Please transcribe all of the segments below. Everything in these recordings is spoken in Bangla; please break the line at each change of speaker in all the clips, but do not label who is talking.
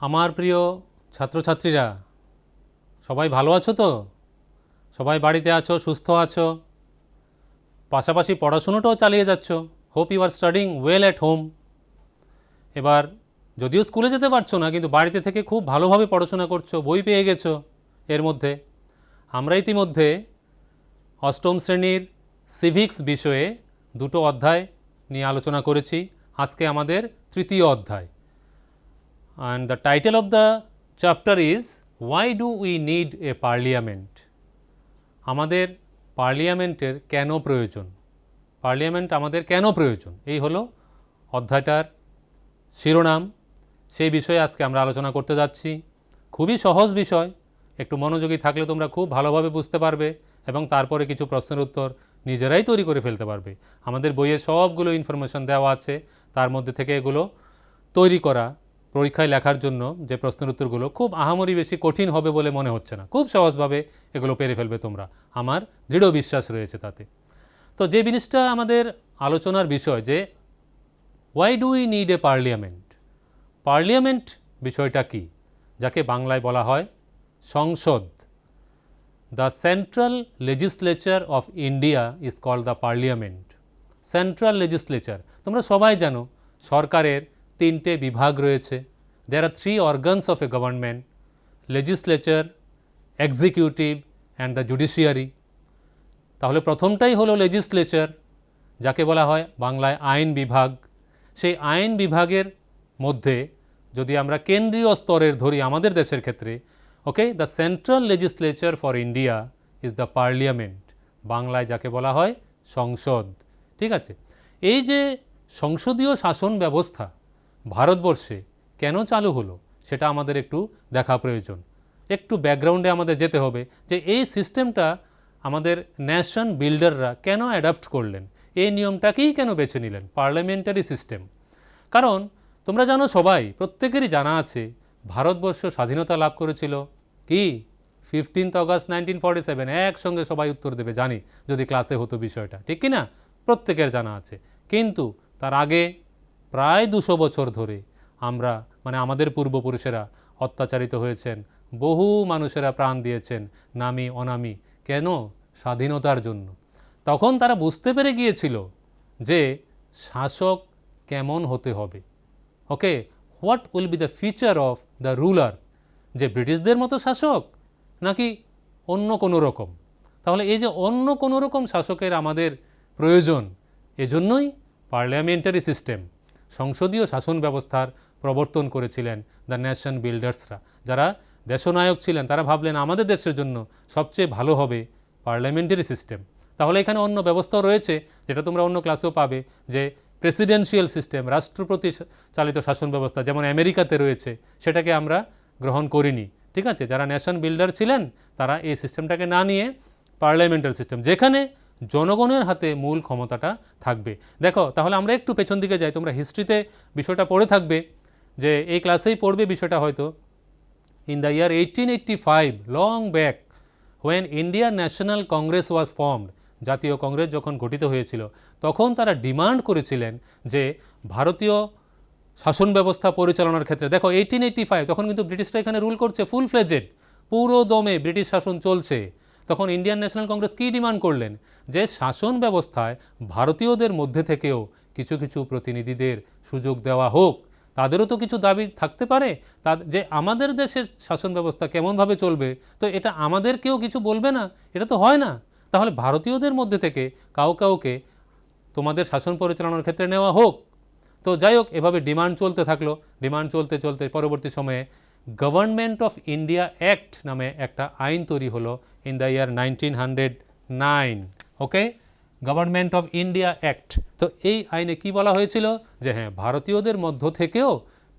আমার প্রিয় ছাত্রছাত্রীরা সবাই ভালো আছো তো? সবাই বাড়িতে আছো, সুস্থ আছো, পাশাপাশি পড়াশুনোটাও চালিয়ে যাচ্ছ। Hope you are studying well at home. এবার যদিও স্কুলে যেতে পারছো না, কিন্তু বাড়িতে থেকে খুব ভালোভাবে পড়াশোনা করছো, বই পেয়ে গেছো। এর মধ্যে আমরা ইতিমধ্যে অষ্টম শ্রেণীর সিভিক্স বিষয়ে দুটো অধ্যায় নিয়ে আলোচনা করেছি। আজকে আমাদের তৃতীয় অধ্যায়। And the title of the chapter is Why do we need a parliament? আমাদের পার্লিয়ামেন্টের কেন প্রয়োজন, পার্লিয়ামেন্ট আমাদের কেন প্রয়োজন, এই হলো অধ্যায়টার শিরোনাম। সেই বিষয়ে আজকে আমরা আলোচনা করতে যাচ্ছি। খুবই সহজ বিষয়, একটু মনোযোগী থাকলে তোমরা খুব ভালোভাবে বুঝতে পারবে এবং তারপরে কিছু প্রশ্নের উত্তর নিজেরাই তৈরি করে ফেলতে পারবে। আমাদের বইয়ে সবগুলো ইনফরমেশন দেওয়া আছে, তার মধ্যে থেকে এগুলো তৈরি করা, পরীক্ষায় লেখার জন্য যে প্রশ্নের উত্তরগুলো খুব আহামরি বেশি কঠিন হবে বলে মনে হচ্ছে না, খুব সহজভাবে এগুলো পেরে ফেলবে তোমরা, আমার দৃঢ় বিশ্বাস রয়েছে তাতে। তো যে জিনিসটা আমাদের আলোচনার বিষয়, যে why do we need a parliament, parliament বিষয়টা কি, যাকে বাংলায় বলা হয় সংসদ। The central legislature of India is called the parliament. Central legislature, তোমরা সবাই জানো সরকারের তিনটে বিভাগ রয়েছে। There are three organs of a government: legislature, executive and the judiciary. তাহলে প্রথমটাই হলো লেজিসলেচার, যাকে বলা হয় বাংলায় আইন বিভাগ। সেই আইন বিভাগের মধ্যে যদি আমরা কেন্দ্রীয় স্তরের ধরি আমাদের দেশের ক্ষেত্রে, okay, the central legislature for India is the parliament, বাংলায় যাকে বলা হয় সংসদ। ঠিক আছে, এই যে সংসদীয় শাসন ব্যবস্থা ভারতবর্ষে কেন চালু হলো সেটা আমাদের একটু দেখা প্রয়োজন। একটু ব্যাকগ্রাউন্ডে আমাদের যেতে হবে যে এই সিস্টেমটা আমাদের ন্যাশন বিল্ডাররা কেন অ্যাডাপ্ট করলেন, এই নিয়মটাকেই কেন বেছে নিলেন, পার্লামেন্টারি সিস্টেম। কারণ তোমরা জানো, সবাই প্রত্যেকেরই জানা আছে ভারতবর্ষ স্বাধীনতা লাভ করেছিল কি 15 অগস্ট 1947। একসঙ্গে সবাই উত্তর দেবে, জানি, যদি ক্লাসে হতো বিষয়টা, ঠিক কি না? প্রত্যেকের জানা আছে। কিন্তু তার আগে প্রায় 200 বছর ধরে আমরা, মানে আমাদের পূর্বপুরুষেরা অত্যাচারিত হয়েছেন, বহু মানুষেরা প্রাণ দিয়েছেন নামি অনামি। কেন? স্বাধীনতার জন্য। তখন তারা বুঝতে পেরে গিয়েছিল যে শাসক কেমন হতে হবে, okay, what will be the feature of the ruler, যে ব্রিটিশদের মতো শাসক নাকি অন্য কোনো রকম। তাহলে এই যে অন্য কোনো রকম শাসকের আমাদের প্রয়োজন, এজন্যই পার্লামেন্টারি সিস্টেম, সংসদীয় শাসন ব্যবস্থার প্রবর্তন করেছিলেন দ্য ন্যাশন বিল্ডার্সরা। যারা দেশনায়ক ছিলেন তারা ভাবলেন আমাদের দেশের জন্য সবচেয়ে ভালো হবে পার্লামেন্টারি সিস্টেম। তাহলে এখানে অন্য ব্যবস্থাও রয়েছে, যেটা তোমরা অন্য ক্লাসেও পাবে, যে প্রেসিডেন্সিয়াল সিস্টেম, রাষ্ট্রপতি চালিত শাসন ব্যবস্থা, যেমন আমেরিকাতে রয়েছে, সেটাকে আমরা গ্রহণ করিনি। ঠিক আছে, যারা ন্যাশন বিল্ডার ছিলেন তারা এই সিস্টেমটাকে না নিয়ে পার্লামেন্টারি সিস্টেম, যেখানে জনগণের হাতে মূল ক্ষমতাটা থাকবে। দেখো, তাহলে আমরা একটু পেছন দিকে যাই, তোমরা হিস্ট্রিতে বিষয়টা পড়ে থাকবে, যে এই ক্লাসেই পড়বে বিষয়টা হয়তো। In the year 1885, long back, when Indian national Congress was formed, জাতীয় কংগ্রেস যখন গঠিত হয়েছিল, তখন তারা ডিমান্ড করেছিলেন যে ভারতীয় শাসন ব্যবস্থা পরিচালনার ক্ষেত্রে, দেখো 1885, তখন কিন্তু ব্রিটিশরা এখানে রুল করছে ফুল ফ্লেজেড, পুরো দমে ব্রিটিশ শাসন চলছে। তখন ইন্ডিয়ান ন্যাশনাল কংগ্রেস কী ডিমান্ড করলেন, যে শাসন ব্যবস্থায় ভারতীয়দের মধ্যে থেকেও কিছু কিছু প্রতিনিধিদের সুযোগ দেওয়া হোক। তাদেরও তো কিছু দাবি থাকতে পারে, যে আমাদের দেশের শাসন ব্যবস্থা কেমনভাবে চলবে, তো এটা আমাদের কেউ কিছু বলবে না, এটা তো হয় না। তাহলে ভারতীয়দের মধ্যে থেকে কাউকে তোমাদের শাসন পরিচালনার ক্ষেত্রে নেওয়া হোক। তো যাই হোক, এভাবে ডিমান্ড চলতে থাকলো। ডিমান্ড চলতে চলতে পরবর্তী সময়ে গভর্নমেন্ট অফ ইন্ডিয়া অ্যাক্ট নামে একটা আইন তৈরি হলো in the year 1909। Okay, government of India act. তো এই আইনে কি বলা হয়েছিল, যে হ্যাঁ, ভারতীয়দের মধ্য থেকেও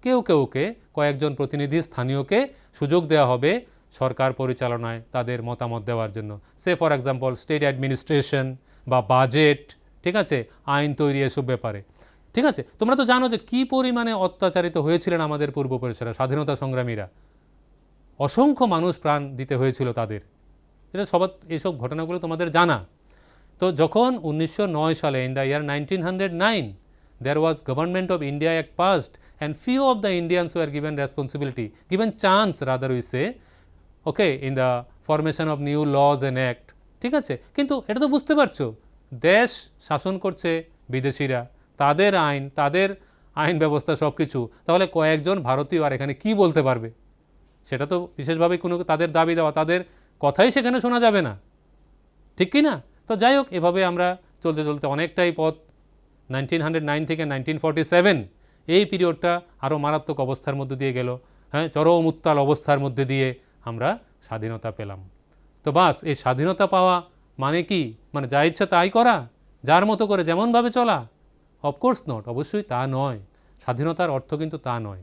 কেউকে, কয়েকজন প্রতিনিধি স্থানীয়কে সুযোগ দেওয়া হবে সরকার পরিচালনায় তাদের মতামত দেওয়ার জন্য। সে ফর এক্সাম্পল স্টেট অ্যাডমিনিস্ট্রেশন বা বাজেট, ঠিক আছে, আইন তৈরি, এসব ব্যাপারে। ঠিক আছে, তোমরা তো জানো যে কী পরিমাণে অত্যাচারিত হয়েছিলেন আমাদের পূর্বপুরুষেরা, স্বাধীনতা সংগ্রামীরা। অসংখ্য মানুষ প্রাণ দিতে হয়েছিল তাদের, এটা এইসব ঘটনাগুলো তোমাদের জানা। তো যখন 1909 সালে, in the year 1909, there was Government of India Act passed and few of the Indians were given responsibility, given chance rather we say, okay, in the formation of new laws and act. ঠিক আছে, কিন্তু এটা তো বুঝতে পারছো দেশ শাসন করছে বিদেশিরা, তাদের আইন ব্যবস্থা সব কিছু, তাহলে কয়েকজন ভারতীয় আর এখানে কি বলতে পারবে? সেটা তো বিশেষভাবে কোনো তাদের দাবি দেওয়া, তাদের কথাই সেখানে শোনা যাবে না, ঠিক কি না? তো যাই হোক, এভাবে আমরা চলতে চলতে অনেকটাই পথ 1909 থেকে 1947 এই পিরিয়ডটা আরও মারাত্মক অবস্থার মধ্যে দিয়ে গেল, হ্যাঁ, চরম উত্তাল অবস্থার মধ্যে দিয়ে আমরা স্বাধীনতা পেলাম। তো বাস, এই স্বাধীনতা পাওয়া মানে কি? মানে যা ইচ্ছা তাই করা, যার মতো করে যেমনভাবে চলা? অফকোর্স নট, অবশ্যই তা নয়। স্বাধীনতার অর্থ কিন্তু তা নয়।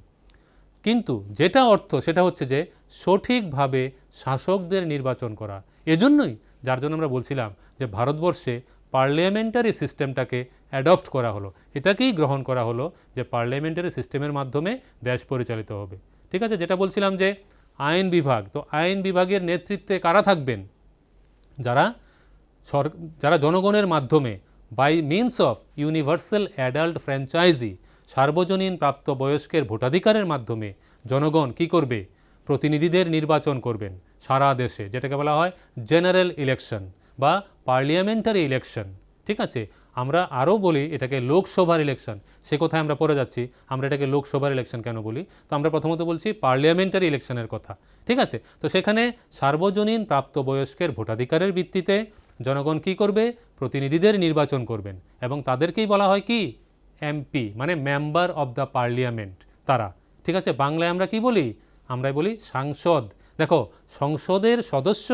কিন্তু যেটা অর্থ সেটা হচ্ছে যে সঠিকভাবে শাসকদের নির্বাচন করা। এজন্যই, যার জন্য আমরা বলছিলাম যে ভারতবর্ষে পার্লামেন্টারি সিস্টেমটাকে অ্যাডপ্ট করা হলো, এটাকেই গ্রহণ করা হলো যে পার্লামেন্টারি সিস্টেমের মাধ্যমে দেশ পরিচালিত হবে। ঠিক আছে, যেটা বলছিলাম যে আইন বিভাগ, তো আইন বিভাগের নেতৃত্বে কারা থাকবেন? যারা জনগণের মাধ্যমে by means of universal adult franchise, সার্বজনীন প্রাপ্তবয়স্কের ভোটাধিকারের মাধ্যমে জনগণ কি করবে? প্রতিনিধিদের নির্বাচন করবেন সারা দেশে, যেটাকে বলা হয় জেনারেল ইলেকশন বা পার্লামেন্টারি ইলেকশন। ঠিক আছে, আমরা আরও বলি এটাকে লোকসভার ইলেকশন, সে কোথায় আমরা পড়ে যাচ্ছি। আমরা এটাকে লোকসভার ইলেকশন কেন বলি? তো আমরা প্রথমত বলছি পার্লামেন্টারি ইলেকশনের কথা। ঠিক আছে, তো সেখানে সার্বজনীন প্রাপ্তবয়স্কের ভোটাধিকারের ভিত্তিতে জনগণ কি করবে? প্রতিনিধিদের নির্বাচন করবেন, এবং তাদেরকেই বলা হয় কি? এমপি, মানে মেম্বার অব দ্য পার্লামেন্ট তারা। ঠিক আছে, বাংলায় আমরা কি বলি? আমরা বলি সাংসদ। দেখো, সংসদের সদস্য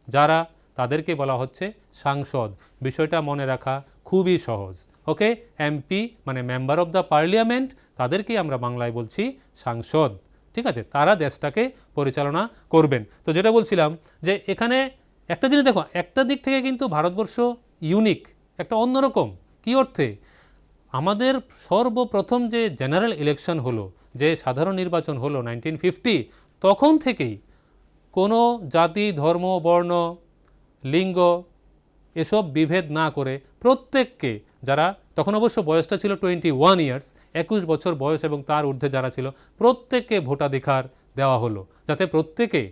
যারা, তাদেরকে বলা হচ্ছে সাংসদ। বিষয়টা মনে রাখা খুবই সহজ। ওকে, এমপি মানে মেম্বার অব দ্য পার্লামেন্ট, তাদেরকেই আমরা বাংলায় বলছি সাংসদ। ঠিক আছে, তারা দেশটাকে পরিচালনা করবেন। তো যেটা বলছিলাম যে এখানে একটা জিনিস দেখো, একটা দিক থেকে কিন্তু ভারতবর্ষ ইউনিক, একটা অন্যরকম। কী অর্থে? আমাদের সর্বপ্রথম যে জেনারেল ইলেকশন হলো, যে সাধারণ নির্বাচন হলো 1950, তখন থেকেই কোনো জাতি, ধর্ম, বর্ণ, লিঙ্গ এসব বিভেদ না করে প্রত্যেককে, যারা তখন অবশ্য বয়সটা ছিল 21 ইয়ার্স, 21 বছর বয়স এবং তার ঊর্ধ্বে যারা ছিল, প্রত্যেককে ভোটাধিকার দেওয়া হলো, যাতে প্রত্যেকে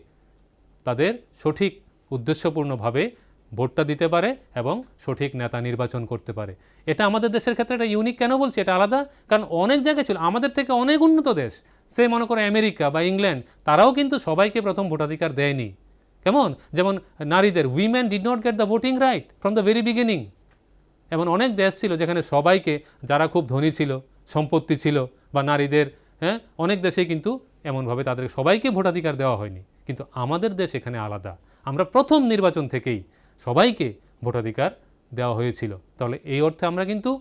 তাদের সঠিক উদ্দেশ্যপূর্ণভাবে ভোটটা দিতে পারে এবং সঠিক নেতা নির্বাচন করতে পারে। এটা আমাদের দেশের ক্ষেত্রে এটা ইউনিক। কেন বলছি এটা আলাদা? কারণ অনেক জায়গায় ছিল আমাদের থেকে অনেক উন্নত দেশ, সে মনে করে আমেরিকা বা ইংল্যান্ড, তারাও কিন্তু সবাইকে প্রথম ভোটাধিকার দেয়নি। কেমন? যেমন নারীদের, women did not get the voting right from the very beginning. এমন অনেক দেশ ছিল যেখানে সবাইকে, যারা খুব ধনী ছিল, সম্পত্তি ছিল, বা নারীদের, হ্যাঁ, অনেক দেশেই কিন্তু এমনভাবে তাদের সবাইকে ভোটাধিকার দেওয়া হয়নি। কিন্তু আমাদের দেশ এখানে আলাদা, আমরা প্রথম নির্বাচন থেকেই সবাইকে ভোটাধিকার দেওয়া হয়েছিল। তাহলে এই অর্থে আমরা কিন্তু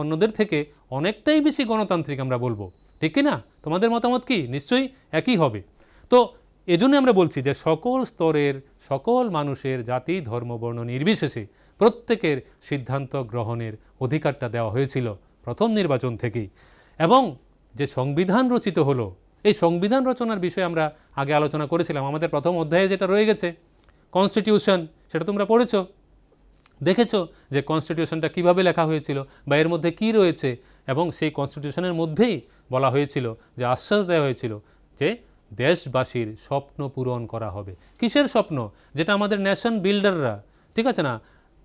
অন্যদের থেকে অনেকটাই বেশি গণতান্ত্রিক আমরা বলবো, ঠিক কি না? তোমাদের মতামত কি? নিশ্চয়ই একই হবে। তো এজন্য আমরা বলছি যে সকল স্তরের সকল মানুষের, জাতি, ধর্ম, বর্ণ নির্বিশেষে প্রত্যেকের সিদ্ধান্ত গ্রহণের অধিকারটা দেওয়া হয়েছিল প্রথম নির্বাচন থেকেই। এবং যে সংবিধান রচিত হলো, এই সংবিধান রচনার বিষয়ে আমরা আগে আলোচনা করেছিলাম। আমাদের প্রথম অধ্যায়ে যেটা রয়ে গেছে কনস্টিটিউশন, সেটা তোমরা পড়েছো, দেখেছো যে কনস্টিটিউশনটা কিভাবে লেখা হয়েছিল বা এর মধ্যে কি রয়েছে। এবং সেই কনস্টিটিউশনের মধ্যেই বলা হয়েছিল, যে আশ্বাস দেওয়া হয়েছিল যে দেশবাসীর স্বপ্ন পূরণ করা হবে। কিসের স্বপ্ন? যেটা আমাদের নেশন বিল্ডাররা, ঠিক আছে না,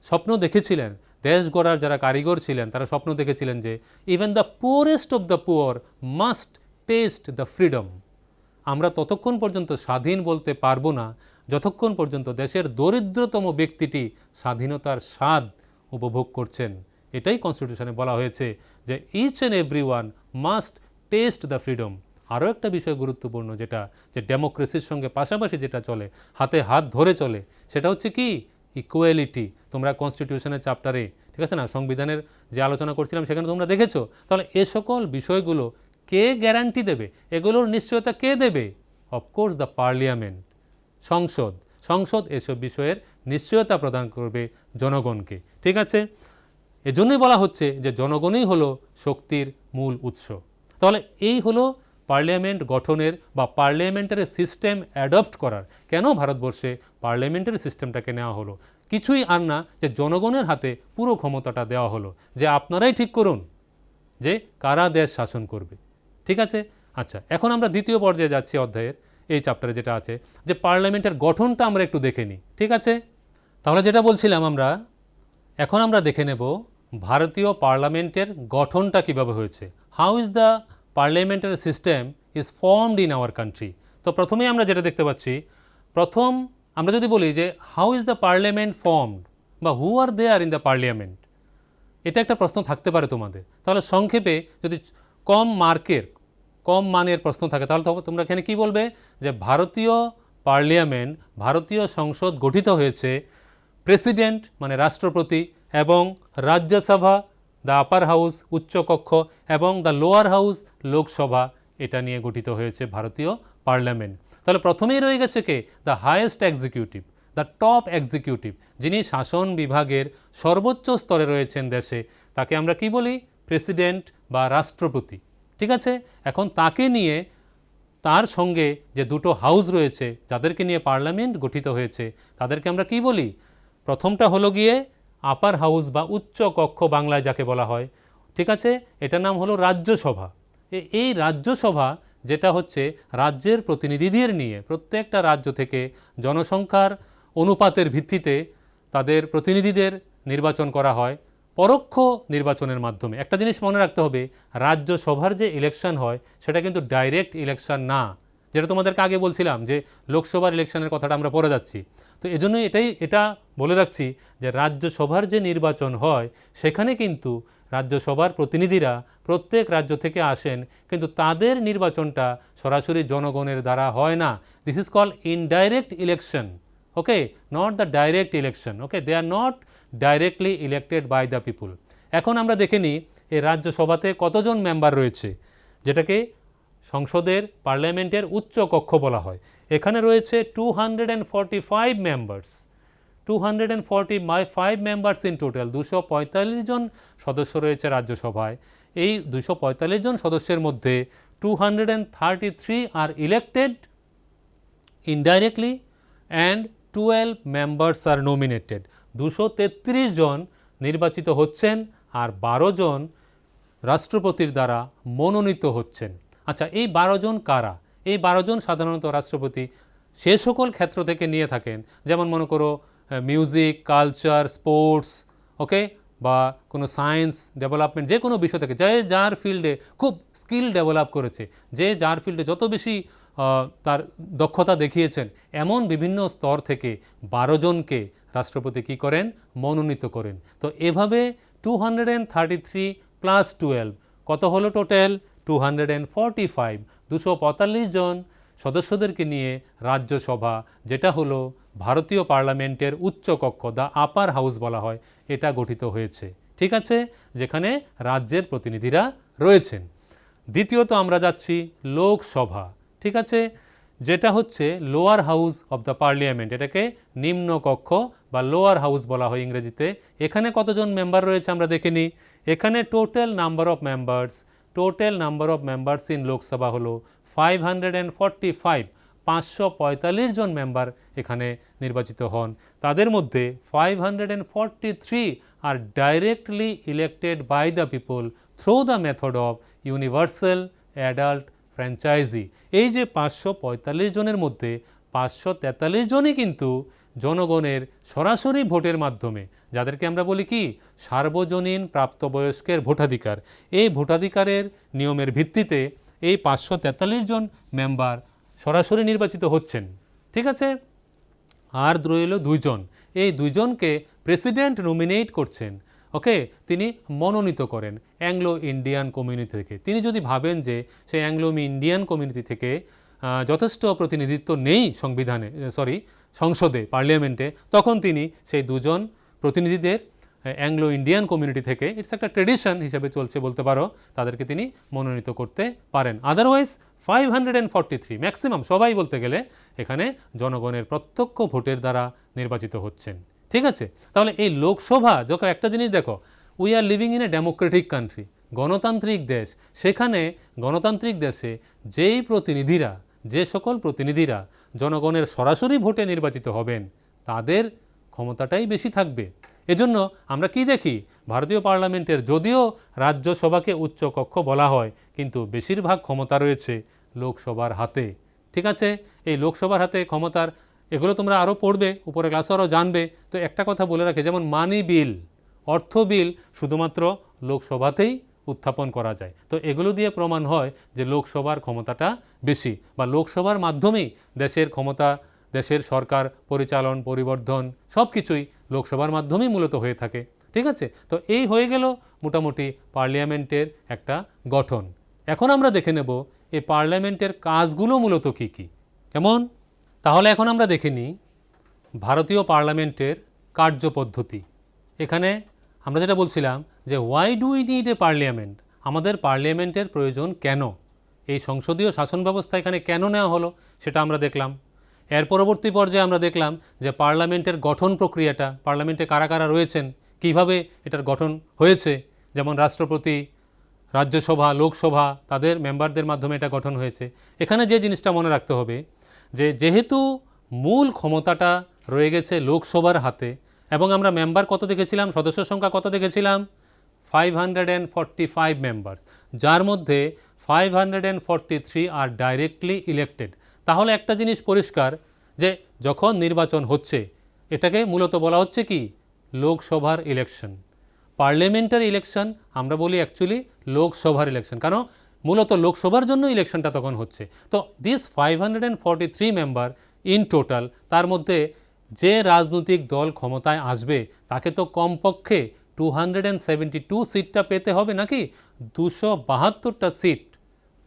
স্বপ্ন দেখেছিলেন। দেশ গড়ার যারা কারিগর ছিলেন, তারা স্বপ্ন দেখেছিলেন যে even the poorest of the poor must taste the freedom. আমরা ততক্ষণ পর্যন্ত স্বাধীন বলতে পারবো না যতক্ষণ পর্যন্ত দেশের দরিদ্রতম ব্যক্তিটি স্বাধীনতার স্বাদ উপভোগ করছেন। এটাই কনস্টিটিউশনে বলা হয়েছে যে each and every one must taste the freedom. আরও একটা বিষয় গুরুত্বপূর্ণ, যেটা যে ডেমোক্রেসির সঙ্গে পাশাপাশি যেটা চলে, হাতে হাত ধরে চলে, সেটা হচ্ছে কি? ইকুয়ালিটি। তোমরা কনস্টিটিউশনের চ্যাপ্টারে, ঠিক আছে না, সংবিধানের যে আলোচনা করছিলাম সেখানে তোমরা দেখেছো। তাহলে এ সকল বিষয়গুলো কে গ্যারান্টি দেবে? এগুলোর নিশ্চয়তা কে দেবে? অফকোর্স দ্য পার্লামেন্ট, সংসদ এসব বিষয়ের নিশ্চয়তা প্রদান করবে জনগণকে। ঠিক আছে, এজন্যই বলা হচ্ছে যে জনগণই হলো শক্তির মূল উৎস। তাহলে এই হলো পার্লামেন্ট গঠনের বা পার্লামেন্টারি সিস্টেম অ্যাডপ্ট করার। কেন ভারতবর্ষে পার্লামেন্টারি সিস্টেমটাকে নেওয়া হলো? কিছুই আর না, যে জনগণের হাতে পুরো ক্ষমতাটা দেওয়া হলো, যে আপনারাই ঠিক করুন যে কারা দেশ শাসন করবে। ঠিক আছে, আচ্ছা এখন আমরা দ্বিতীয় পর্যায়ে যাচ্ছি অধ্যায়ের, এই চ্যাপ্টারে যেটা আছে যে পার্লামেন্টের গঠনটা আমরা একটু দেখে নিই। ঠিক আছে, তাহলে যেটা বলছিলাম আমরা, এখন আমরা দেখে নেব ভারতীয় পার্লামেন্টের গঠনটা কিভাবে হয়েছে। How is the parliamentary system is formed in our country. তো প্রথমেই আমরা যেটা দেখতে পাচ্ছি, প্রথম আমরা যদি বলি যে how is the parliament formed বা হু আর দেয়ার ইন দ্য পার্লামেন্ট, এটা একটা প্রশ্ন থাকতে পারে তোমাদের। তাহলে সংক্ষেপে যদি কম মানের প্রশ্ন থাকে তাহলে তোমরা এখানে কি বলবে যে ভারতীয় পার্লামেন্ট, ভারতীয় সংসদ গঠিত হয়েছে প্রেসিডেন্ট মানে রাষ্ট্রপতি এবং রাজ্যসভা দ্য আপার হাউস উচ্চকক্ষ এবং দ্য লোয়ার হাউস লোকসভা, এটা নিয়ে গঠিত হয়েছে ভারতীয় পার্লামেন্ট। তাহলে প্রথমেই রয়ে গেছে কে? The highest executive, the top executive, যিনি শাসন বিভাগের সর্বোচ্চ স্তরে রয়েছেন দেশে, তাকে আমরা কি বলি? প্রেসিডেন্ট বা রাষ্ট্রপতি। ঠিক আছে, এখন তাকে নিয়ে তার সঙ্গে যে দুটো হাউস রয়েছে যাদেরকে নিয়ে পার্লামেন্ট গঠিত হয়েছে তাদেরকে আমরা কি বলি? প্রথমটা হলো গিয়ে আপার হাউস বা উচ্চ কক্ষ বাংলায় যাকে বলা হয়। ঠিক আছে, এটার নাম হলো রাজ্যসভা। এই রাজ্যসভা যেটা হচ্ছে রাজ্যের প্রতিনিধিদের নিয়ে, প্রত্যেকটা রাজ্য থেকে জনসংখ্যার অনুপাতের ভিত্তিতে তাদের প্রতিনিধিদের নির্বাচন করা হয় পরোক্ষ নির্বাচনের মাধ্যমে। একটা জিনিস মনে রাখতে হবে, রাজ্যসভার যে ইলেকশন হয় সেটা কিন্তু ডাইরেক্ট ইলেকশন না, যেটা তোমাদেরকে আগে বলছিলাম যে লোকসভার ইলেকশনের কথাটা আমরা পরে যাচ্ছি। তো এজন্যই এটা বলে রাখছি যে রাজ্যসভার যে নির্বাচন হয় সেখানে কিন্তু রাজ্যসভার প্রতিনিধিরা প্রত্যেক রাজ্য থেকে আসেন, কিন্তু তাদের নির্বাচনটা সরাসরি জনগণের দ্বারা হয় না। This is called indirect election, okay, not the direct election. Okay, they are not directly elected by the people. এখন আমরা দেখে নিই এই রাজ্যসভাতে কতজন মেম্বার রয়েছে, যেটাকে সংসদের পার্লামেন্টের উচ্চ কক্ষ বলা হয়। এখানে রয়েছে 245 মেম্বার্স, 245 মেম্বার্স ইন টোটাল। 245 জন সদস্য রয়েছে রাজ্যসভায়। এই 245 জন সদস্যের মধ্যে 233 are elected indirectly and 12 members are nominated. 233 জন নির্বাচিত হচ্ছেন আর 12 জন রাষ্ট্রপতির দ্বারা মনোনীত হচ্ছেন। আচ্ছা, এই 12 জন কারা? এই 12 জন সাধারণত রাষ্ট্রপতি সে সকল ক্ষেত্র থেকে নিয়ে থাকেন, যেমন মনে করো মিউজিক, কালচার, স্পোর্টস, ওকে, বা কোনো সায়েন্স ডেভেলপমেন্ট, যে কোনো বিষয় থেকে যে যার ফিল্ডে খুব স্কিল ডেভেলপ করেছে, যে যার ফিল্ডে যত বেশি তার দক্ষতা দেখিয়েছেন, এমন বিভিন্ন স্তর থেকে 12 জনকে রাষ্ট্রপতি কী করেন? মনোনীত করেন। তো এভাবে 233 প্লাস 12 কত হলো টোটাল? 245। 245 জন সদস্যদেরকে নিয়ে রাজ্যসভা, যেটা হলো ভারতীয় পার্লামেন্টের উচ্চ কক্ষ, দ্য আপার হাউস বলা হয়, এটা গঠিত হয়েছে। ঠিক আছে, যেখানে রাজ্যের প্রতিনিধিরা রয়েছেন। দ্বিতীয়ত আমরা যাচ্ছি লোকসভা। ঠিক আছে, যেটা হচ্ছে lower house of the parliament, এটাকে নিম্ন কক্ষ বা লোয়ার হাউস বলা হয় ইংরেজিতে। এখানে কতজন মেম্বার রয়েছে আমরা দেখে নিই। এখানে total number of members in Lok Sabha হলো 545। 545 জন মেম্বার এখানে নির্বাচিত হন। তাদের মধ্যে 543 are directly elected by the people through the method of universal adult franchise. এই যে 545 জনের মধ্যে 543 জনই কিন্তু জনগণের সরাসরি ভোটের মাধ্যমে, যাদেরকে আমরা বলি কি সার্বজনীন প্রাপ্তবয়স্কের ভোটাধিকার, এই ভোটাধিকারের নিয়মের ভিত্তিতে এই 543 জন মেম্বার সরাসরি নির্বাচিত হচ্ছেন। ঠিক আছে, আর রইল 2 জন। এই 2 জনকে প্রেসিডেন্ট নমিনেট করছেন, ওকে, তিনি মনোনীত করেন অ্যাংলো ইন্ডিয়ান কমিউনিটি থেকে। তিনি যদি ভাবেন যে সেই অ্যাংলো ইন্ডিয়ান কমিউনিটি থেকে যথেষ্ট প্রতিনিধিত্ব নেই সংসদে, পার্লামেন্টে, তখন তিনি সেই 2 জন প্রতিনিধিদের অ্যাংলো ইন্ডিয়ান কমিউনিটি থেকে, ইটস একটা ট্রেডিশন হিসেবে চলছে বলতে পারো, তাদেরকে তিনি মনোনীত করতে পারেন। আদারওয়াইজ 543 ম্যাক্সিমাম সবাই বলতে গেলে এখানে জনগণের প্রত্যক্ষ ভোটের দ্বারা নির্বাচিত হচ্ছেন। ঠিক আছে, তাহলে এই লোকসভা যখন একটা জিনিস দেখো, we are living in a democratic country, গণতান্ত্রিক দেশ। সেখানে গণতান্ত্রিক দেশে যে সকল প্রতিনিধিরা জনগণের সরাসরি ভোটে নির্বাচিত হবেন তাদের ক্ষমতাটাই বেশি থাকবে। এজন্য আমরা কি দেখি, ভারতীয় পার্লামেন্টের যদিও রাজ্যসভাকে উচ্চ কক্ষ বলা হয়, কিন্তু বেশিরভাগ ক্ষমতা রয়েছে লোকসভার হাতে। ঠিক আছে, এই লোকসভার হাতে ক্ষমতার এগুলো তোমরা আরও পড়বে, উপরে ক্লাসে আরও জানবে। তো একটা কথা বলে রাখে, যেমন মানি বিল, অর্থ বিল শুধুমাত্র লোকসভাতেই উত্থাপন করা যায়। তো এগুলো দিয়ে প্রমাণ হয় যে লোকসভার ক্ষমতাটা বেশি, বা লোকসভার মাধ্যমেই দেশের ক্ষমতা, দেশের সরকার পরিচালন, পরিবর্ধন সব কিছুই লোকসভার মাধ্যমেই মূলত হয়ে থাকে। ঠিক আছে, তো এই হয়ে গেল মোটামুটি পার্লামেন্টের একটা গঠন। এখন আমরা দেখে নেব এই পার্লামেন্টের কাজগুলো মূলত কী কী, কেমন? তাহলে এখন আমরা দেখে নিই ভারতীয় পার্লামেন্টের কার্যপদ্ধতি। এখানে আমরা যেটা বলছিলাম যে why do we need A parliament, আমাদের পার্লামেন্টের প্রয়োজন কেন, এই সংসদীয় শাসন ব্যবস্থা এখানে কেন নেওয়া হলো সেটা আমরা দেখলাম। এর পরবর্তী পর্যায়ে আমরা দেখলাম যে পার্লামেন্টের গঠন প্রক্রিয়াটা, পার্লামেন্টে কারা কারা রয়েছেন, কিভাবে এটার গঠন হয়েছে, যেমন রাষ্ট্রপতি, রাজ্যসভা, লোকসভা, তাদের মেম্বারদের মাধ্যমে এটা গঠন হয়েছে। এখানে যে জিনিসটা মনে রাখতে হবে যে যেহেতু মূল ক্ষমতাটা রয়ে গেছে লোকসভার হাতে, এবং আমরা মেম্বার কত দেখেছিলাম, সদস্য সংখ্যা কত দেখেছিলাম, 545 মেম্বার্স, যার মধ্যে 543 আর ডাইরেক্টলি ইলেক্টেড। তাহলে একটা জিনিস পরিষ্কার যে যখন নির্বাচন হচ্ছে এটাকে মূলত বলা হচ্ছে কি, লোকসভার ইলেকশন। পার্লামেন্টারি ইলেকশন আমরা বলি অ্যাকচুয়ালি লোকসভার ইলেকশন, কারণ মূলত লোকসভার জন্য ইলেকশনটা তখন হচ্ছে। তো দিস 543 মেম্বার ইন টোটাল, তার মধ্যে যে রাজনৈতিক দল ক্ষমতায় আসবে তাকে তো কমপক্ষে 272 সিটটা পেতে হবে, নাকি 272টা সিট,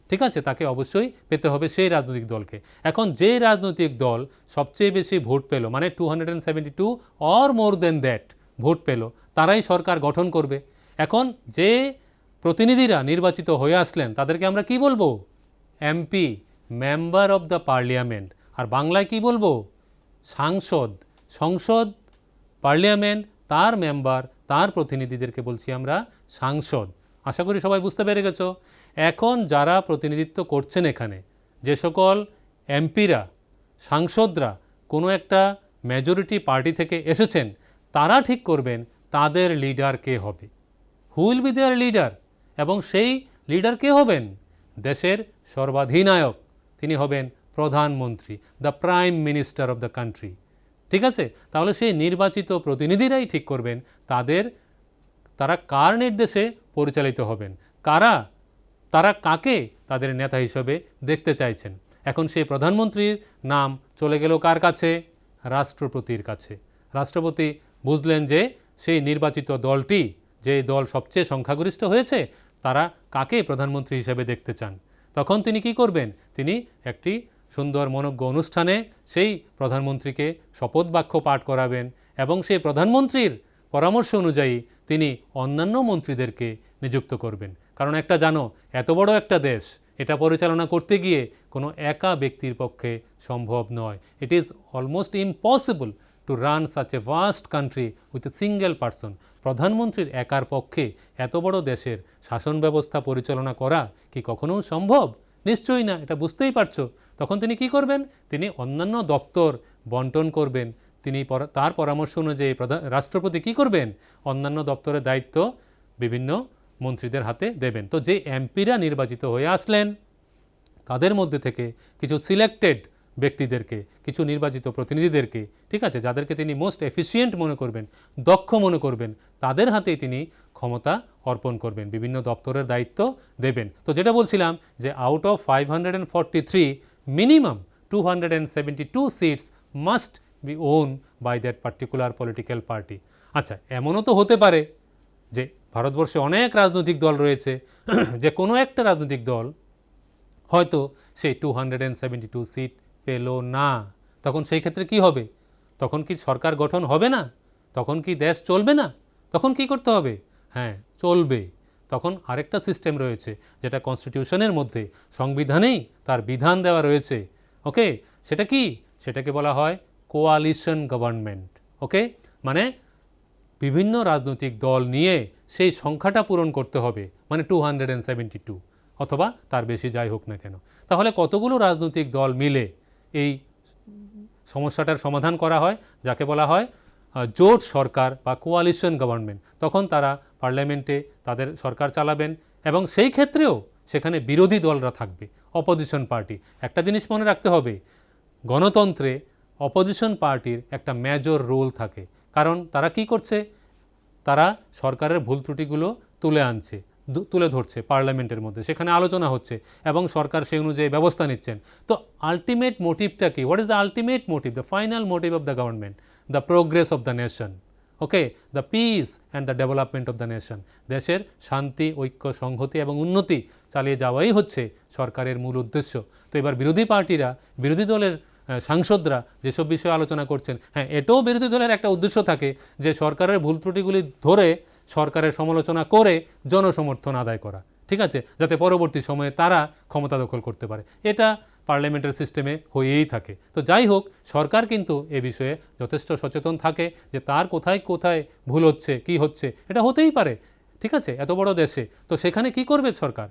ঠিক আছে, তাকে অবশ্যই পেতে হবে সেই রাজনৈতিক দলকে। এখন যে রাজনৈতিক দল সবচেয়ে বেশি ভোট পেল, মানে 272 or more than that vote পেল, তারাই সরকার গঠন করবে। এখন যে প্রতিনিধিরা নির্বাচিত হয়ে আসলেন তাদেরকে আমরা কি বলবো, MP, member of the parliament. আর বাংলায় কি বলবো, সাংসদ। সংসদ, পার্লামেন্ট, তার মেম্বার, তার প্রতিনিধিদেরকে বলছি আমরা সাংসদ। আশা করি সবাই বুঝতে পেরে গেছো। এখন যারা প্রতিনিধিত্ব করছেন এখানে, যে সকল এমপিরা, সাংসদরা কোনো একটা মেজরিটি পার্টি থেকে এসেছেন, তারা ঠিক করবেন তাদের লিডার কে হবে, who will be there leader. এবং সেই লিডার কে হবেন, দেশের সর্বাধিনায়ক, তিনি হবেন প্রধানমন্ত্রী, the prime minister of the country. ঠিক আছে, তাহলে সেই নির্বাচিত প্রতিনিধিরাই ঠিক করবেন তারা কার নির্দেশে পরিচালিত হবেন, তারা কাকে তাদের নেতা হিসেবে দেখতে চাইছেন। এখন সেই প্রধানমন্ত্রীর নাম চলে গেল কার কাছে, রাষ্ট্রপতির কাছে। রাষ্ট্রপতি বুঝলেন যে সেই নির্বাচিত দলটি, যে দল সবচেয়ে সংখ্যাগরিষ্ঠ হয়েছে, তারা কাকে প্রধানমন্ত্রী হিসেবে দেখতে চান। তখন তিনি কি করবেন, তিনি একটি সুন্দর মনোজ্ঞ অনুষ্ঠানে সেই প্রধানমন্ত্রীকে শপথ বাক্য পাঠ করাবেন, এবং সেই প্রধানমন্ত্রীর পরামর্শ অনুযায়ী তিনি অন্যান্য মন্ত্রীদেরকে নিযুক্ত করবেন। কারণ একটা জানো, এত বড় একটা দেশ, এটা পরিচালনা করতে গিয়ে কোনো একা ব্যক্তির পক্ষে সম্ভব নয়। It is almost impossible to run such a vast country with a single person. প্রধানমন্ত্রীর একার পক্ষে এত বড় দেশের শাসন ব্যবস্থা পরিচালনা করা কি কখনো সম্ভব? নিশ্চয়ই না, এটা বুঝতেই পারছো। তখন তিনি কি করবেন, তিনি অন্যান্য দপ্তর বন্টন করবেন। তিনি তার পরামর্শ অনুযায়ী রাষ্ট্রপতি কি করবেন, অন্যান্য দপ্তরের দায়িত্ব বিভিন্ন মন্ত্রীদের হাতে দেবেন। তো যে এমপিরা নির্বাচিত হয়ে আসলেন তাদের মধ্যে থেকে কিছু সিলেক্টেড ব্যক্তিদেরকে, কিছু নির্বাচিত প্রতিনিধিদেরকে, ঠিক আছে, যাদেরকে তিনি মোস্ট এফিসিয়েন্ট মনে করবেন, দক্ষ মনে করবেন, তাদের হাতেই তিনি ক্ষমতা অর্পণ করবেন, বিভিন্ন দপ্তরের দায়িত্ব দেবেন। তো যেটা বলছিলাম যে out of 543 minimum 272 seats must be won by that particular political party. আচ্ছা, এমনও তো হতে পারে যে ভারতবর্ষে অনেক রাজনৈতিক দল রয়েছে, যে কোনো একটা রাজনৈতিক দল হয়তো সেই 272 সিট পেল না। তখন সেই ক্ষেত্রে কি হবে, তখন কি সরকার গঠন হবে না, তখন কি দেশ চলবে না? তখন কি করতে হবে, হ্যাঁ চলবে। তখন আরেকটা সিস্টেম রয়েছে যেটা কনস্টিটিউশনের মধ্যে, সংবিধানেই তার বিধান দেওয়া রয়েছে। ওকে, সেটা কি, সেটাকে বলা হয় কোয়ালিশন গভর্নমেন্ট। ওকে, মানে বিভিন্ন রাজনৈতিক দল নিয়ে সেই সংখ্যাটা পূরণ করতে হবে, মানে 272 অথবা তার বেশি যাই হোক না কেন। তাহলে কতগুলো রাজনৈতিক দল মিলে এই সমস্যাটার সমাধান করা হয়, যাকে বলা হয় জোট সরকার বা কোয়ালিশন গভর্নমেন্ট, তখন তারা পার্লামেন্টে তাদের সরকার চালাবেন এবং সেই ক্ষেত্রেও সেখানে বিরোধী দলরা থাকবে, অপোজিশন পার্টি। একটা জিনিস মনে রাখতে হবে, গণতন্ত্রে অপোজিশন পার্টির একটা মেজর রোল থাকে, কারণ তারা কি করছে, তারা সরকারের ভুল ত্রুটিগুলো তুলে আনছে, তুলে ধরছে পার্লামেন্টের মধ্যে, সেখানে আলোচনা হচ্ছে এবং সরকার সেই অনুযায়ী ব্যবস্থা নিচ্ছেন। তো আলটিমেট মোটিভটা কি? What is the ultimate motive, the final motive of the government? The progress of the nation, okay, the peace and the development of the nation. দেশের শান্তি, ঐক্য, সংহতি এবং উন্নতি চালিয়ে যাওয়াই হচ্ছে সরকারের মূল উদ্দেশ্য। তো এবার বিরোধী পার্টিরা, বিরোধী দলের সাংসদরা যেসব বিষয়ে আলোচনা করছেন, হ্যাঁ, এটাও বিরোধী দলের একটা উদ্দেশ্য থাকে যে সরকারের ভুল ত্রুটিগুলি ধরে সরকারের সমালোচনা করে জনসমর্থন আদায় করা, ঠিক আছে, যাতে পরবর্তী সময়ে তারা ক্ষমতা দখল করতে পারে। এটা পার্লামেন্টের সিস্টেমে হয়েই থাকে। তো যাই হোক, সরকার কিন্তু এ বিষয়ে যথেষ্ট সচেতন থাকে যে তার কোথায় কোথায় ভুল হচ্ছে, কি হচ্ছে, এটা হতেই পারে, ঠিক আছে, এত বড় দেশে। তো সেখানে কি করবে সরকার?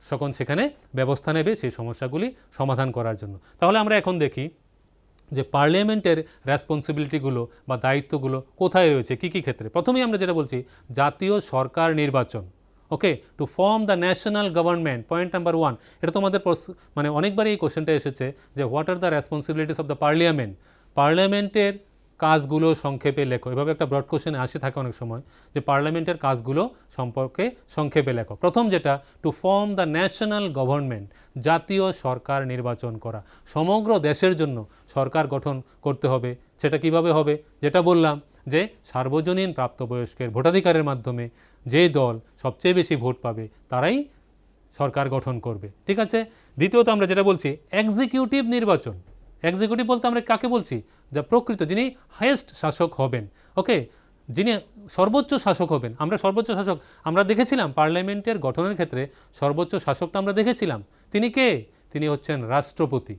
তখন সেখানে ব্যবস্থা নেবে সেই সমস্যাগুলি সমাধান করার জন্য। তাহলে আমরা এখন দেখি যে পার্লামেন্টের রেসপন্সিবিলিটিগুলো বা দায়িত্বগুলো কোথায় রয়েছে, কী কী ক্ষেত্রে। প্রথমেই আমরা যেটা বলছি, জাতীয় সরকার নির্বাচন, okay, to form the national government, point number 1। এটা তোমাদের মানে অনেকবার এই কোশ্চেনটা এসেছে যে what are the responsibilities of the parliament, পার্লামেন্টের কাজগুলো সংক্ষেপে লেখো। এভাবে একটা ব্রড কোশ্চেন আসে থাকে অনেক সময় যে পার্লামেন্টের কাজগুলো সম্পর্কে সংক্ষেপে লেখো। প্রথম যেটা, to form the national government, জাতীয় সরকার নির্বাচন করা। সমগ্র দেশের জন্য সরকার গঠন করতে হবে। সেটা কিভাবে হবে? যেটা বললাম যে সার্বজনীন প্রাপ্তবয়স্কের ভোটাধিকারের মাধ্যমে যে দল সবচেয়ে বেশি ভোট পাবে তারাই সরকার গঠন করবে, ঠিক আছে। দ্বিতীয়ত আমরা যেটা বলছি, এক্সিকিউটিভ নির্বাচন। এক্সিকিউটিভ বলতে আমরা কাকে বলছি? যা প্রকৃত, যিনি হাইয়েস্ট শাসক হবেন, ওকে, যিনি সর্বোচ্চ শাসক হবেন। আমরা সর্বোচ্চ শাসক আমরা দেখেছিলাম পার্লামেন্টের গঠনের ক্ষেত্রে, সর্বোচ্চ শাসকটা আমরা দেখেছিলাম। তিনি কে? তিনি হচ্ছেন রাষ্ট্রপতি,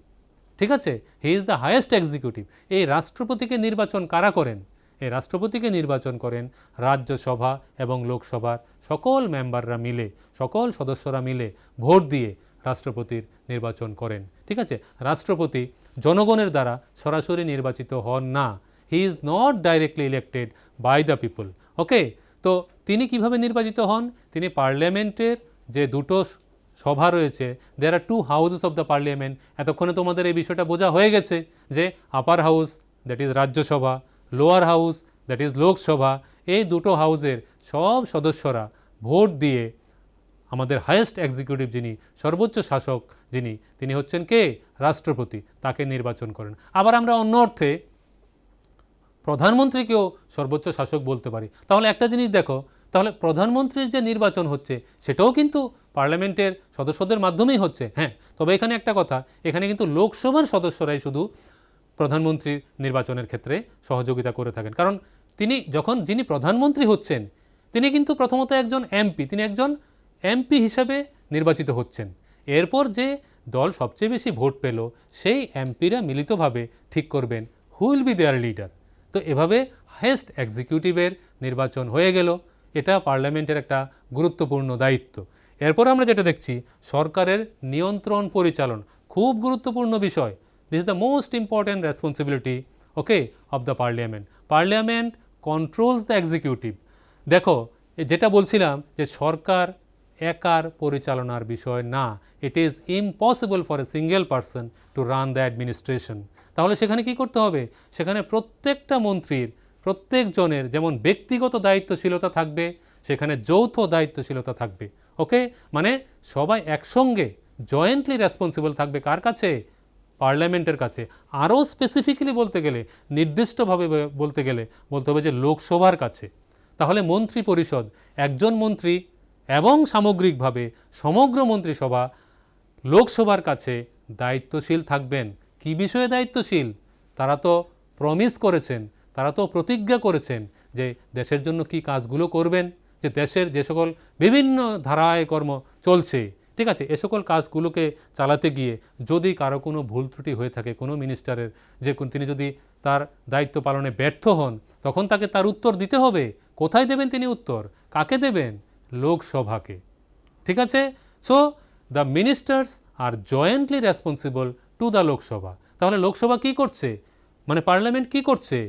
ঠিক আছে। He is the highest executive. এই রাষ্ট্রপতিকে নির্বাচন কারা করেন? এই রাষ্ট্রপতিকে নির্বাচন করেন রাজ্যসভা এবং লোকসভার সকল মেম্বাররা মিলে, সকল সদস্যরা মিলে ভোট দিয়ে রাষ্ট্রপতির নির্বাচন করেন, ঠিক আছে। রাষ্ট্রপতি জনগণের দ্বারা সরাসরি নির্বাচিত হন না। He is not directly elected by the people, okay. তো তিনি কিভাবে নির্বাচিত হন? তিনি পার্লামেন্টের যে দুটো সভা রয়েছে, there R 2 houses of the parliament. এতক্ষণে তোমাদের এই বিষয়টা বোঝা হয়ে গেছে যে আপার house, that is Rajya Sabha, lower house, that is Lok Sabha. এই দুটো হাউসের সব সদস্যরা ভোট দিয়ে আমাদের হাইয়েস্ট এক্সিকিউটিভ, যিনি সর্বোচ্চ শাসক, তিনি হচ্ছেন কে? রাষ্ট্রপতি, তাকে নির্বাচন করেন। আবার আমরা অন্য অর্থে প্রধানমন্ত্রীকেও সর্বোচ্চ শাসক বলতে পারি। তাহলে একটা জিনিস দেখো, তাহলে প্রধানমন্ত্রীর যে নির্বাচন হচ্ছে সেটাও কিন্তু পার্লামেন্টের সদস্যদের মাধ্যমেই হচ্ছে, হ্যাঁ। তবে এখানে একটা কথা, এখানে কিন্তু লোকসভার সদস্যরাই শুধু প্রধানমন্ত্রীর নির্বাচনের ক্ষেত্রে সহযোগিতা করে থাকেন, কারণ যিনি প্রধানমন্ত্রী হচ্ছেন তিনি কিন্তু প্রথমত একজন এমপি, তিনি একজন এমপি হিসাবে নির্বাচিত হচ্ছেন। এরপর যে দল সবচেয়ে বেশি ভোট পেল সেই এমপিরা মিলিতভাবে ঠিক করবেন who will be there leader. তো এভাবে হাইয়েস্ট এক্সিকিউটিভের নির্বাচন হয়ে গেল। এটা পার্লামেন্টের একটা গুরুত্বপূর্ণ দায়িত্ব। এরপর আমরা যেটা দেখছি, সরকারের নিয়ন্ত্রণ পরিচালন, খুব গুরুত্বপূর্ণ বিষয়। This is the most important responsibility, okay, of the parliament. Parliament controls the executive. দেখো, যেটা বলছিলাম যে সরকার একার পরিচালনার বিষয় না। It is impossible for a single person to run the administration. তাহলে সেখানে কি করতে হবে? সেখানে প্রত্যেকটা মন্ত্রীর, প্রত্যেকজনের যেমন ব্যক্তিগত দায়িত্বশীলতা থাকবে, সেখানে যৌথ দায়িত্বশীলতা থাকবে, ওকে। মানে সবাই একসঙ্গে জয়েন্টলি রেসপন্সিবল থাকবে কার কাছে? পার্লামেন্টের কাছে। আরও স্পেসিফিক্যালি বলতে গেলে, নির্দিষ্টভাবে বলতে গেলে বলতে হবে যে লোকসভার কাছে। তাহলে মন্ত্রী পরিষদ, একজন মন্ত্রী এবং সামগ্রিকভাবে সমগ্র মন্ত্রিসভা লোকসভার কাছে দায়িত্বশীল থাকবেন। কি বিষয়ে দায়িত্বশীল? তারা তো প্রমিস করেছেন, তারা তো প্রতিজ্ঞা করেছেন যে দেশের জন্য কি কাজগুলো করবেন, যে দেশের যে সকল বিভিন্ন ধারায় কর্ম চলছে, ঠিক আছে, এ সকল কাজগুলোকে চালাতে গিয়ে যদি কারো কোনো ভুল ত্রুটি হয়ে থাকে, কোনো মিনিস্টারের, যে তিনি যদি তার দায়িত্ব পালনে ব্যর্থ হন, তখন তাকে তার উত্তর দিতে হবে। কোথায় দেবেন তিনি উত্তর? কাকে দেবেন? লোকসভাকে, ঠিক আছে। So the ministers are jointly responsible to the Lok Sabha. তাহলে লোকসভা কি করছে? মানে পার্লামেন্ট কি করছে?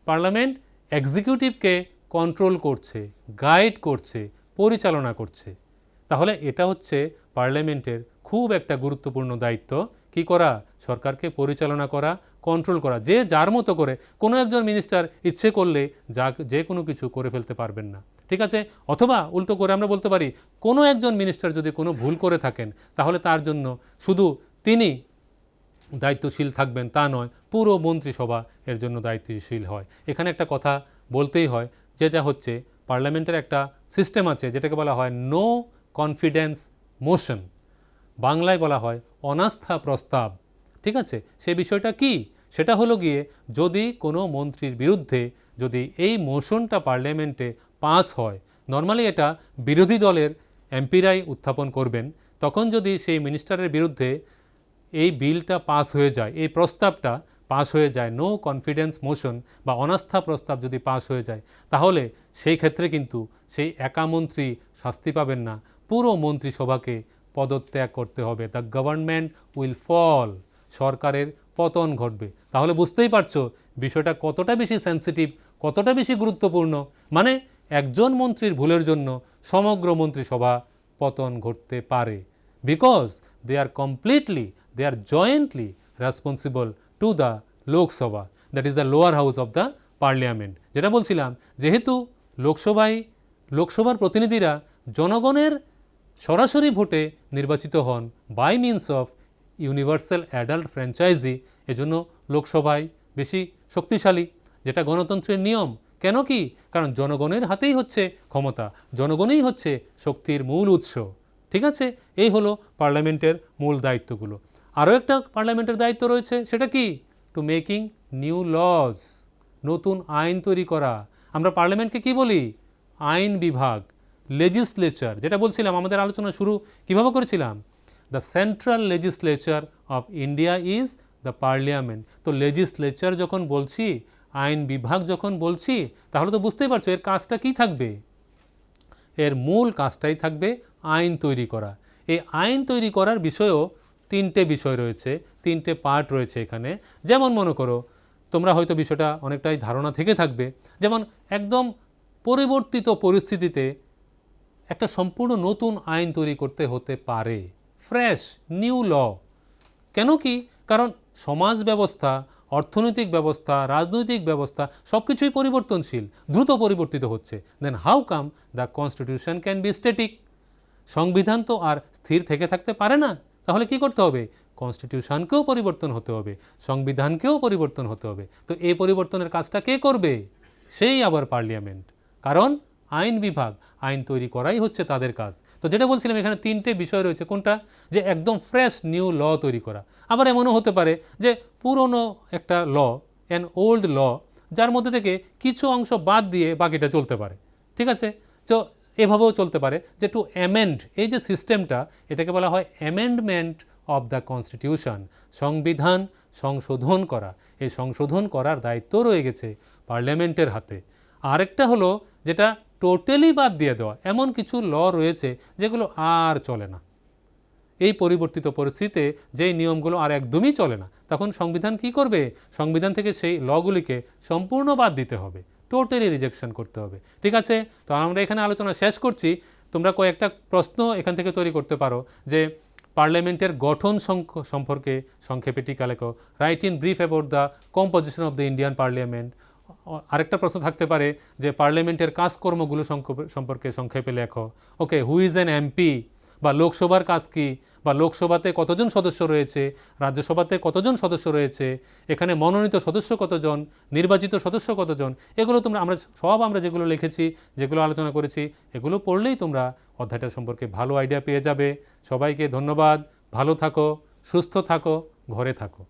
পার্লামেন্ট এক্সিকিউটিভকে কন্ট্রোল করছে, গাইড করছে, পরিচালনা করছে। তাহলে এটা হচ্ছে পার্লামেন্টের খুব একটা গুরুত্বপূর্ণ দায়িত্ব, কি করা? সরকারকে পরিচালনা করা, কন্ট্রোল করা। যে যার মতো করে, কোনো একজন মিনিস্টার ইচ্ছে করলে যে কোনো কিছু করে ফেলতে পারবেন না, ঠিক আছে? অথবা উল্টো করে আমরা বলতে পারি, কোনো একজন মিনিস্টার যদি কোনো ভুল করে থাকেন, তাহলে তার জন্য শুধু তিনি দায়িত্বশীল থাকবেন তা নয়, পুরো মন্ত্রিসভা এর জন্য দায়িত্বশীল হয়। এখানে একটা কথা বলতেই হয়, যেটা হচ্ছে পার্লামেন্টের একটা সিস্টেম আছে যেটাকে বলা হয় নো কনফিডেন্স মোশন, বাংলায় বলা হয় অনাস্থা প্রস্তাব, ঠিক আছে? সে বিষয়টা কি? সেটা হলো গিয়ে, যদি কোনো মন্ত্রীর বিরুদ্ধে যদি এই মোশনটা পার্লামেন্টে পাস হয়, নর্মালি এটা বিরোধী দলের এমপিরাই উত্থাপন করবেন, তখন যদি সেই মিনিস্টারের বিরুদ্ধে এই বিলটা পাস হয়ে যায়, এই প্রস্তাবটা পাস হয়ে যায়, নো কনফিডেন্স মোশন বা অনাস্থা প্রস্তাব যদি পাস হয়ে যায়, তাহলে সেই ক্ষেত্রে কিন্তু সেই একা মন্ত্রী শাস্তি পাবেন না, পুরো মন্ত্রিসভাকে পদত্যাগ করতে হবে। দ্য গভর্নমেন্ট উইল ফল, সরকারের পতন ঘটবে। তাহলে বুঝতেই পারছো বিষয়টা কতটা বেশি সেন্সিটিভ, কতটা বেশি গুরুত্বপূর্ণ। মানে একজন মন্ত্রীর ভুলের জন্য সমগ্র মন্ত্রিসভা পতন ঘটতে পারে, because they are jointly responsible to the Lok Sabha, that is the lower house of the parliament. যেটা বলছিলাম, যেহেতু লোকসভার প্রতিনিধিরা জনগণের সরাসরি ভোটে নির্বাচিত হন by means of universal adult franchise, এজন্য লোকসভায় বেশি শক্তিশালী, যেটা গণতন্ত্রের নিয়ম। কেন কি? কারণ জনগণের হাতেই হচ্ছে ক্ষমতা, জনগণই হচ্ছে শক্তির মূল উৎস, ঠিক আছে? এই হলো পার্লামেন্টের মূল দায়িত্বগুলো। আরও একটা পার্লামেন্টের দায়িত্ব রয়েছে, সেটা কি? টু মেকিং নিউ লজ, নতুন আইন তৈরি করা। আমরা পার্লামেন্টকে কি বলি? আইন বিভাগ, লেজিসলেচার। যেটা বলছিলাম, আমাদের আলোচনা শুরু কিভাবে করেছিলাম? The central legislature of India is the parliament. তো লেজিসলেচার যখন বলছি, আইন বিভাগ যখন বলছি, তাহলে তো বুঝতেই পারছো এর কাজটা কি থাকবে। এর মূল কাজটাই থাকবে আইন তৈরি করা। এই আইন তৈরি করার বিষয়েও তিনটে বিষয় রয়েছে, তিনটে পার্ট রয়েছে এখানে। যেমন মনে করো, তোমরা হয়তো বিষয়টা অনেকটাই ধারণা থেকে থাকবে, যেমন একদম পরিবর্তিত পরিস্থিতিতে একটা সম্পূর্ণ নতুন আইন তৈরি করতে হতে পারে, ফ্রেশ নিউ ল। কেন কি? কারণ সমাজ ব্যবস্থা, অর্থনৈতিক ব্যবস্থা, রাজনৈতিক ব্যবস্থা সব কিছুই পরিবর্তনশীল, দ্রুত পরিবর্তিত হচ্ছে। Then how come the constitution can be static? সংবিধান তো আর স্থির থেকে থাকতে পারে না। তাহলে কি করতে হবে? কনস্টিটিউশনকেও পরিবর্তন হতে হবে, সংবিধানকেও পরিবর্তন হতে হবে। তো এই পরিবর্তনের কাজটা কে করবে? সেই আবার পার্লামেন্ট। কারণ আইন বিভাগ, আইন তৈরি করাই হচ্ছে তাদের কাজ। তো যেটা বলছিলাম, এখানে তিনটে বিষয় রয়েছে। কোনটা? যে একদম ফ্রেশ নিউ ল তৈরি করা। আবার এমনও হতে পারে যে পুরনো একটা ল, অ্যান ওল্ড ল, যার মধ্যে থেকে কিছু অংশ বাদ দিয়ে বাকিটা চলতে পারে, ঠিক আছে? তো এভাবেও চলতে পারে যে টু অ্যামেন্ড, এই যে সিস্টেমটা, এটাকে বলা হয় অ্যামেন্ডমেন্ট অফ দ্য কনস্টিটিউশন, সংবিধান সংশোধন করা। এই সংশোধন করার দায়িত্ব রয়ে গেছে পার্লামেন্টের হাতে। আরেকটা হলো যেটা টোটালি বাদ দিয়ে দেওয়া, এমন কিছু ল রয়েছে যেগুলো আর চলে না। এই পরিবর্তিত পরিস্থিতিতে যেই নিয়মগুলো আর একদমই চলে না, তখন সংবিধান কি করবে? সংবিধান থেকে সেই লগুলিকে সম্পূর্ণ বাদ দিতে হবে, টোটালি রিজেকশন করতে হবে, ঠিক আছে? তো আমরা এখানে আলোচনা শেষ করছি। তোমরা কয়েকটা প্রশ্ন এখান থেকে তৈরি করতে পারো, যে পার্লামেন্টের গঠন সম্পর্কে সংক্ষেপে টিকা লেখো, right in brief about the composition of the Indian parliament. আরেকটা প্রশ্ন থাকতে পারে যে পার্লামেন্টের কাজকর্মগুলো সম্পর্কে সংক্ষেপে লেখো। ওকে, হু ইজ অ্যান এমপি, বা লোকসভার কাজ কী, বা লোকসভাতে কতজন সদস্য রয়েছে, রাজ্যসভাতে কতজন সদস্য রয়েছে, এখানে মনোনীত সদস্য কতজন, নির্বাচিত সদস্য কতজন, এগুলো আমরা যেগুলো লিখেছি, যেগুলো আলোচনা করেছি, এগুলো পড়লেই তোমরা অধ্যায়টা সম্পর্কে ভালো আইডিয়া পেয়ে যাবে। সবাইকে ধন্যবাদ, ভালো থাকো, সুস্থ থাকো, ঘরে থাকো।